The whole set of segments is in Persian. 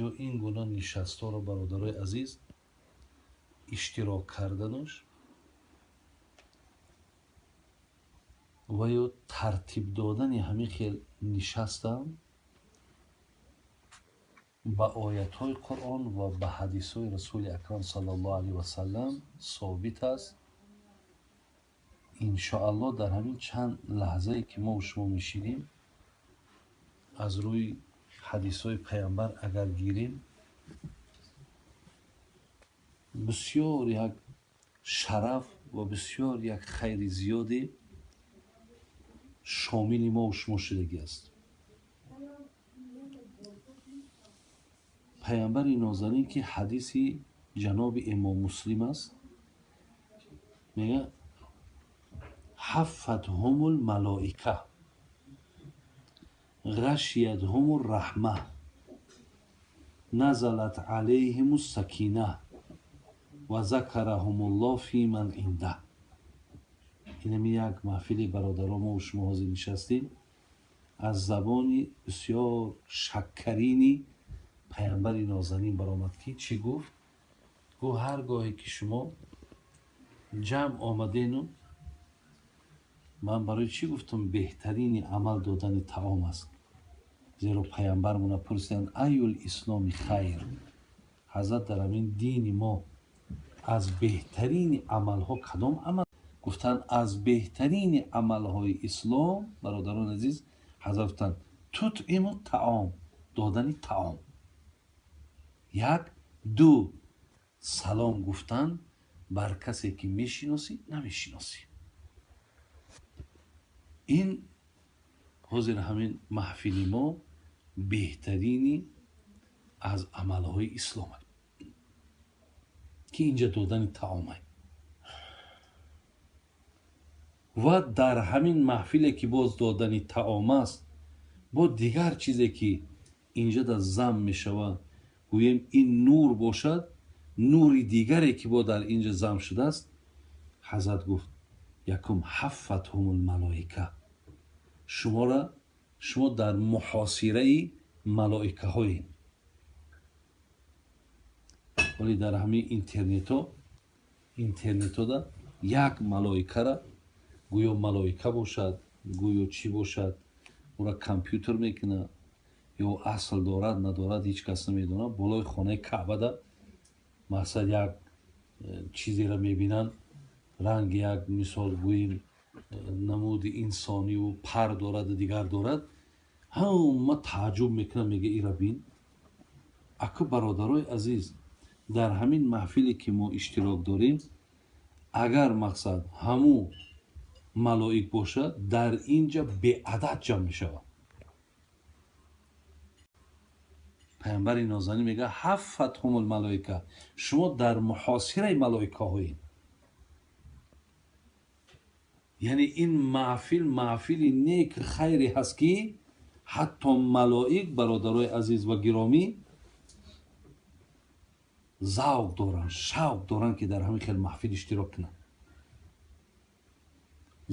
ё ин гуна нишастҳоро бародарои азиз иштирок карданаш ва ё тартиб додани ҳамин хел нишастам ба оятҳои қуръон ва ба ҳадисҳои расули акрам саллаллоҳу алайҳи васаллам собит аст. иншоаллоҳ дар ҳамин чанд лаҳзае ки мо шумо мешинем аз рӯи ҳадисҳои пайғамбар агар гирем бисёр як шараф ва бисёр як хайри зиёде шомили мо шумо шудагӣ аст. пайғамбари нозанин ки ҳадиси ҷаноби имом муслим аст мега ҳаффатҳумул малоика ғашиятҳумур раҳма назалат алайҳимус сакина ва закараҳумуллоҳ фи ман инда. инами як маҳфили бародаро мо шумо ҳозир нишастем аз забони бисёр шаккарини пайғамбари нозанин баромад ки чӣ гуфт? гуфт ҳар гоҳе ки шумо ҷамъ омадену ман барои чӣ гуфтам беҳтарини амал додани таом аст. зеро пайғамбармона пурсиданд айюл исломи хайр, ҳазрат дар ҳамин дини мо аз беҳтарини амалҳо кадом амал? гуфтанд аз беҳтарини амалҳои ислом бародарони азиз ҳазрат гуфтанд тутъиму таом, додани таом. як ду салом гуфтан бар касе ки мешиносӣ намешиносӣ. ин ҳозир ҳамин маҳфили мо беҳтарини аз амалҳои ислом аст ки инҷа додани таом аст. ва дар ҳамин маҳфиле ки боз додани таом аст бо дигар чизе ки инҷа дар зам мешавад гӯем ин нур бошад, нури дигаре ки бо дар инҷа зам шудааст. ҳазрат гуфт якум ҳаффатҳумул малоика, шумо дар муҳосираи малоикаҳоед. вале дар ҳамин интернетода як малоикара гӯё малоика бошад, гӯё чӣ бошад, ура компютер мекунад ё асл дорад надорад ҳеҷ кас намедонад. болои хонаи каъбада мақсад як чизеро мебинанд, ранги як мисол гӯем намуди инсонию пар дораду дигар дорад. ҳама тааҷҷуб мекунад, мега ира бин. аку бародарои азиз, дар ҳамин маҳфиле ки мо иштирок дорем, агар мақсад ҳаму малоик бошад, дар инҷа беадад ҷамъ мешавад. пайғамбари нозанин мегӯяд ҳаффатҳумул малоика, шумо дар муҳосираи малоикаҳоед. яъне ин маҳфили нек хайре ҳаст ки ҳатто малоик бародарои азиз ва гиромӣ завқ доранд, шавқ доранд ки дар ҳамин хел маҳфил иштирок кунанд.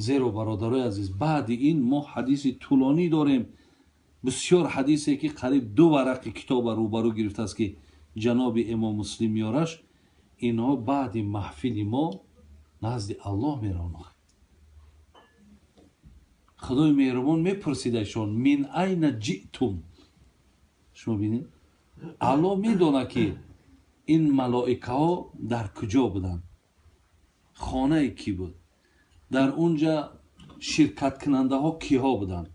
зеро бародарои азиз баъди ин мо ҳадиси тӯлонӣ дорем, бисёр ҳадисе ки қариб 2 варақи китоба рӯбарӯ гирифтааст ки ҷаноби имом муслим меораш. инҳо баъди маҳфили мо назди аллоҳ меравонад. худои меҳрубон мепурсидашон мин айна ҷитум. шумо бинед аллоҳ медонад ки ин малоикаҳо дар куҷо буданд, хонае кӣ буд, дар унҷа ширкаткунандаҳо киҳо буданд,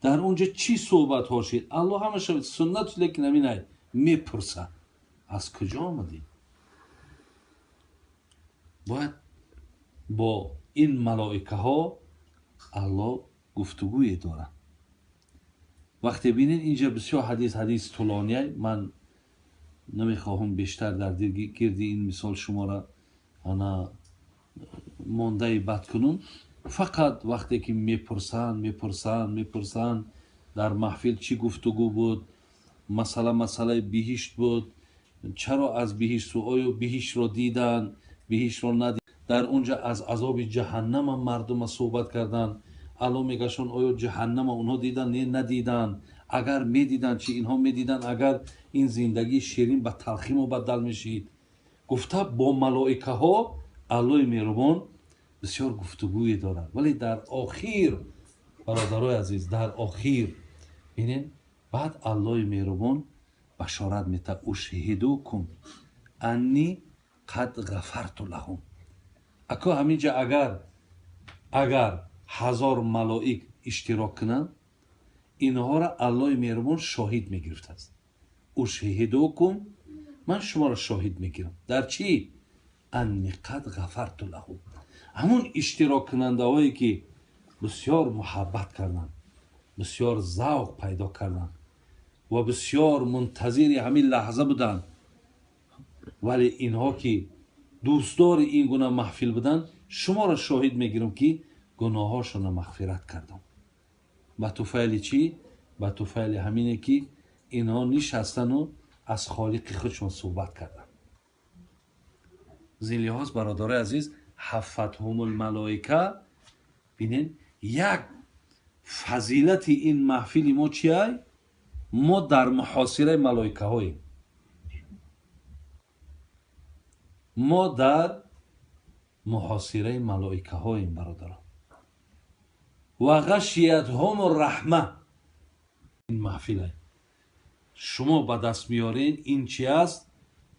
дар унҷа чӣ суҳбатҳо шид. аллоҳ ҳамаша суннату лекин аминай мепурсад аз куҷо омадӣ. бояд бо ин малоикаҳо аллоҳ гуфтугӯе дорад. вақте бинед инҷа бисёр ҳадис тӯлония, ман намехоҳам бештар дар гирди ин мисол шуморо ана мондаи бад кунум. фақат вақте ки мепурсанд дар маҳфил чӣ гуфтугӯ буд, масъалаи биҳишт буд, чаро аз биҳишту, оё биҳиштро диданд, биҳиштро надиданд, дар унҷа аз азоби ҷаҳаннама мардума суҳбат карданд. алло мегашон оё ҷаҳаннама онҳо диданд не надиданд, اگر میدیدن چی اینها میدیدن اگر این زندگی شیرین به تلخی مبدل میشید. گفته با ملائکه ها الله مهربان بسیار گفتگویی دارد. ولی در آخر برادرای عزیز در آخر ببینید بعد الله مهربان بشارت میده اشهدوکم انی قد غفرت لهم. اکو همینجا اگر 1000 ملائک اشتراک کنند اینها را الله مهربان شاهد میگرفته است. اشهدوکم من شما را شاهد میگیرم در چی؟ انی قد غفرت لهم. همون اشتراک کننده هایی که بسیار محبت کردند بسیار ذوق پیدا کردند و بسیار منتظر همین لحظه بودند ولی اینها که دوستدار این گونه محفل بودند شما را شاهد میگیرم که گناهاشون را مغفرت کردم. به طفیل چی؟ به طفیل همینه که اینها نشستن و از خالق خودشون صحبت کردن. زین لحاظ برادرای عزیز حفتهم الملائکه بینین یک فضیلت این محفل ما چیه؟ ما در محاصره ملائکه هاییم. ما در محاصره ملائکه هاییم برادران. و غشیتهم الرحمه این محفل های شما به دست میارین این چی است؟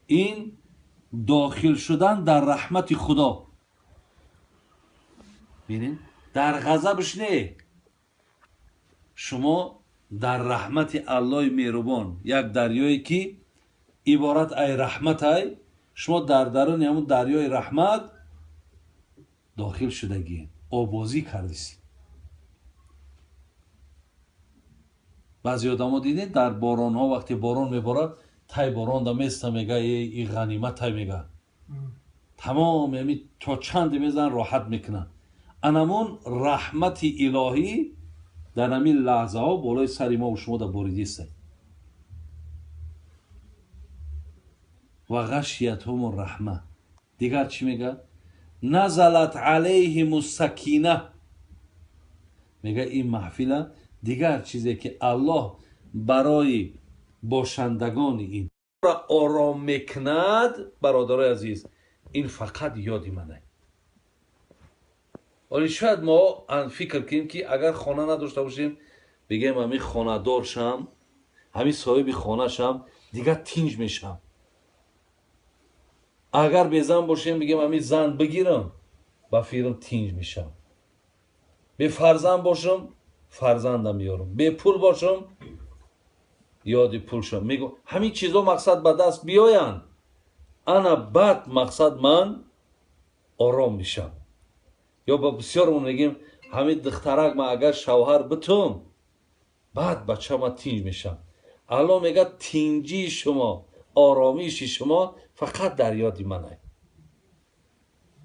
این داخل شدن در رحمت خدا. ببینید در غضبش نه، شما در رحمت الله مهربان یک دریایی که عبارت ای رحمت ای شما در درون همون دریای رحمت داخل شدگی آبازی کردیسی. بعضی آدم ها دیدید در باران ها وقتی باران میبارد تای باران دا میسته میگه ای غنیمت تای میگه تمام یعنی تا چند میزن راحت میکنن. انمون رحمت الهی در همین لحظه ها بالای سری ما و شما دا باریدی است. و غشیتهم الرحمه دیگر چی میگه؟ نزلت علیهم السکینه. میگه این محفل دیگر چیزی که الله برای باشندگان این را آرام میکند برادرای عزیز این فقط یادی منه. ولی شاید ما فکر کنیم که اگر خانه نداشته باشیم بگیم همین خانه دار شم همین صاحب خانه شم دیگر تینج میشم. اگر به زن باشیم بگیم همین زن بگیرم با فیرم تینج میشم. به فرزند باشم فرزندم میارم. به پول باشم یادی پول شم. میگم همین چیزا مقصد به دست بیاین انا بعد مقصد من آرام میشم. یا با بسیارمون میگیم همین دخترک من اگر شوهر بتم بعد بچه من تینج میشم. الله میگه تینجی شما آرامیشی شما فقط در یادی منه.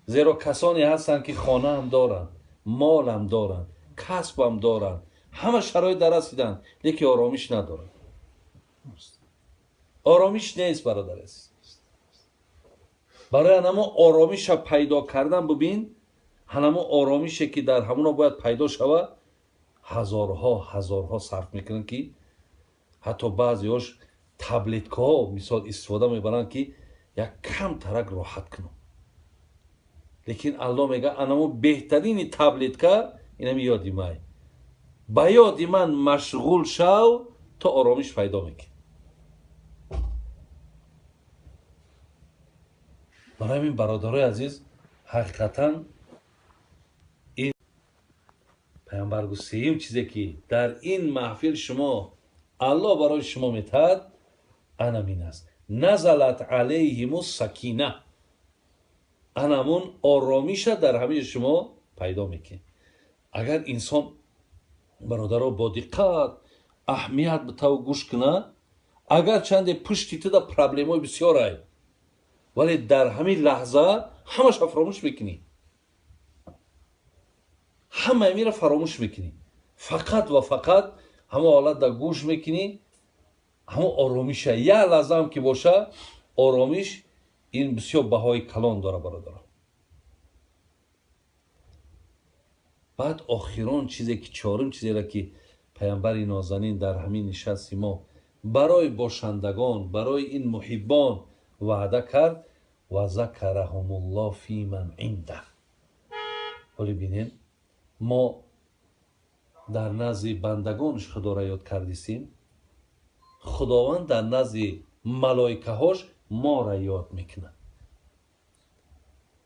زیرا کسانی هستن که خانه هم دارن مال هم دارن کسب هم دارن همه شرایط در رسیدن لیکن آرامیش ندارن. آرامیش نیست برادر عزیز. برای همه آرامیش پیدا کردن ببین همه آرامیشه که در همونا باید پیدا شود هزارها صرف میکنن که حتی بعضی هاش تبلت ها مثال استفاده میبرن که یک کم ترک راحت کنن. لیکن الله میگه انمو بهترین تبلت که اینم یادی مای با یادی من مشغول شو تا آرامیش پیدا میکنی. برای این برادرای عزیز حقیقتا این پیامبر گفت سیم چیزی که در این محفل شما الله برای شما میتاد انمین است. نزلت علیهم السکینه انمون آرامیش در همه شما پیدا میکنه. اگر انسان برادرها با دقت اهمیت به تو گوش کنه اگر چند پشتی تو دا پرابلم های بسیار های ولی در همین لحظه همش فراموش میکنی. همه میره فراموش میکنی. فقط و فقط همه حالت دا گوش میکنی. همه آرامیشه یه لحظه هم که باشه آرامیش این بسیار بهای کلان داره برادرها. بعد آخران چیزی که چهارم چیزی را که پیامبر نازنین در همین نشست ما برای باشندگان، برای این محبان وعده کرد و ذکرهم الله فی من عنده. ولی بینین ما در نزد بندگانش خدا را یاد کردیم، خداوند در نزد ملائکه هاش ما را یاد میکنه.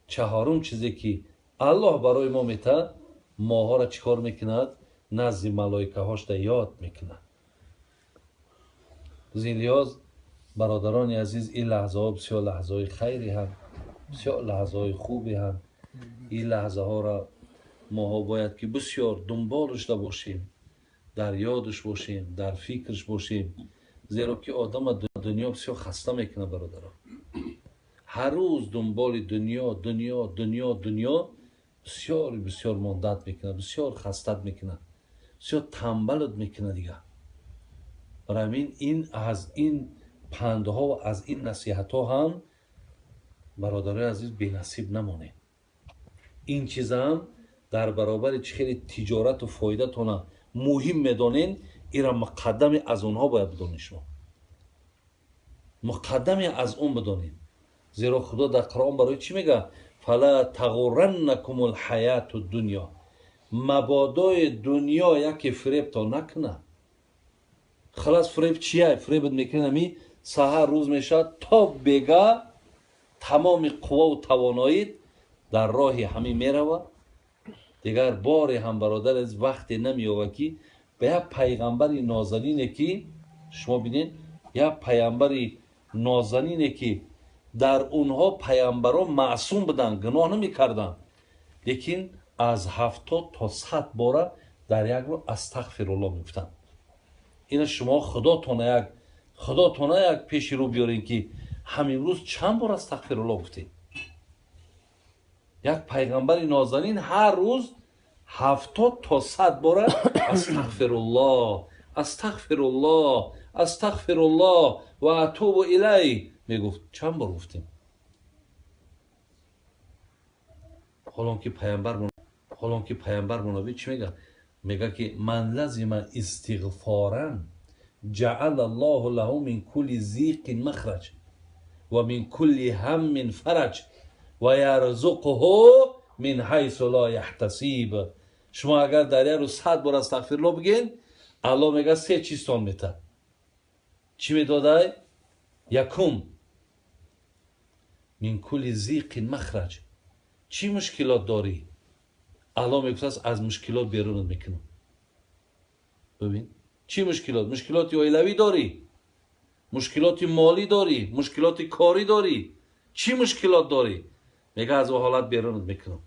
چهارم چیزی که الله برای ما میته، ماها را چیکار میکند؟ نزد ملائکه هاش را یاد میکنه. زین لحاظ برادران عزیز، این لحظه ها بسیار لحظه های خیری هم، بسیار لحظه های خوبی هم. این لحظه ها را ماها باید که بسیار دنبالش دا باشیم، در یادش باشیم، در فکرش باشیم، زیرا که آدم دنیا بسیار خسته میکنه برادران. هر روز دنبال دنیا دنیا دنیا دنیا بسیار بسیار ماندت میکنه، بسیار خستت میکنه، بسیار تنبلت میکنه دیگه. برای این از این پندها و از این نصیحت ها هم برادرای عزیز بی نصیب نمانه. این چیز هم در برابر چه خیلی تجارت و فایده تونه مهم میدانین، ایرا مقدم از اونها باید بدانین. شما مقدم از اون بدانین، زیرا خدا در قرآن برای چی میگه؟ فلا تغرنکم الحیات الدنیا، مبادای دنیا یکی فریب تا نکنه. خلاص فریب چیه؟ فریبت میکنه می سحر روز میشه تا بگه تمام قوا و تواناییت در راه همین میروه. دیگر بار هم برادر از وقتی نمیوه که به یک پیغمبر نازنینه که شما بینین، یک پیغمبر نازنینه که در اونها پیامبران معصوم بودن، گناه نمیکردن، لیکن از 70 تا 100 باره در یک رو استغفرالله میگفتن. این شما خداتونه یک پیش رو بیارین که همین روز چند بار استغفرالله گفتین. یک پیغمبر نازنین هر روز 70 تا 100 باره استغفرالله استغفرالله استغفرالله و اتوب الیه میگفت. چند بار گفتیم؟ حالا که پیامبر منابی چی میگه؟ میگه که من لازم استغفارا جعل الله له من كل ضيق مخرج و من كل هم فرج و یرزقه من حیث لا یحتسب. شما اگر در روز 100 بار استغفرالله بگین، الله میگه 3 چیز تان میده. چی میداده؟ یکم من كل ضيق مخرج. چی مشکلات داری؟ الله میگه از مشکلات بیرونت میکنم. ببین چی مشکلات؟ مشکلات عائلوی داری، مشکلات مالی داری، مشکلات کاری داری، چی مشکلات داری؟ میگه از اون حالت بیرونت میکنم.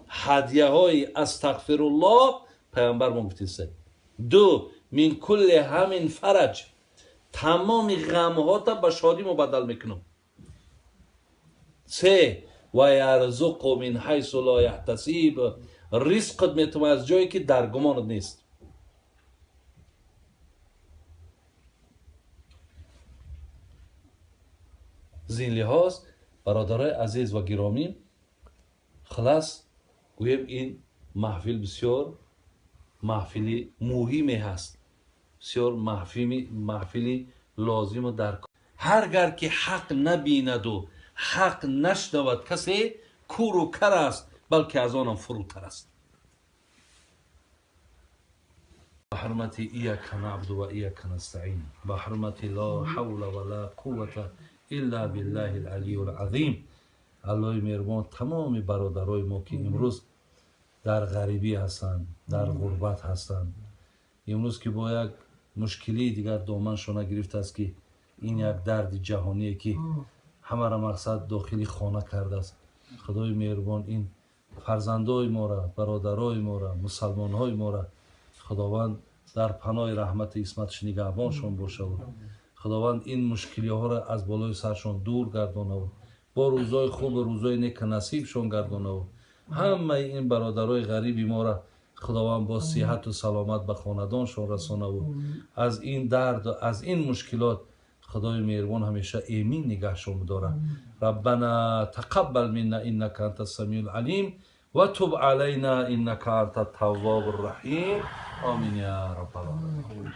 هدیه های استغفرالله پیامبر ما گفته. 2 من کل همین فرج، تمام غم ها تا به شادی مبدل میکنم. 3 و یرزق من حیث لا یحتسب، رزقت میتم از جایی که در گمانت نیست. زین لحاظ برادرای عزیز و گرامی، خلاص گویم این محفل بسیار محفلی مهمی هست، بسیار محفلی لازم و در هرگر که حق نبیند و حق نشنود کسی کور و کر است، بلکه از آنم فروتر است. با حرمت ایاک نعبد و ایاک نستعین، با حرمت لا حول ولا قوة الا بالله العلی العظیم. الله مهربان تمام برادرای ما که امروز در غریبی هستند، در غربت هستند، امروز که با یک مشکلی دیگر دامنشان گرفته است که این یک درد جهانیه که همه را مقصد داخلی خانه کرده است. خدای مهربان این فرزندای ما را، برادرای ما را، مسلمانهای ما را خداوند در پناه رحمت اسمتش نگهبانشان باشه و خداوند این مشکلی ها را از بالای سرشان دور گردانه و با روزای خوب و روزای نیک نصیبشان گردانه و همه این برادرای غریبی ما را خداوند با صحت و سلامت به خاندانشان رسانه و از این درد و از این مشکلات خدای مهربان همیشه ایمین نگهشان بداره. ربنا تقبل منا انك انت السمیع العلیم و تب علینا انک انت التواب الرحیم. آمین یا رب العالمین.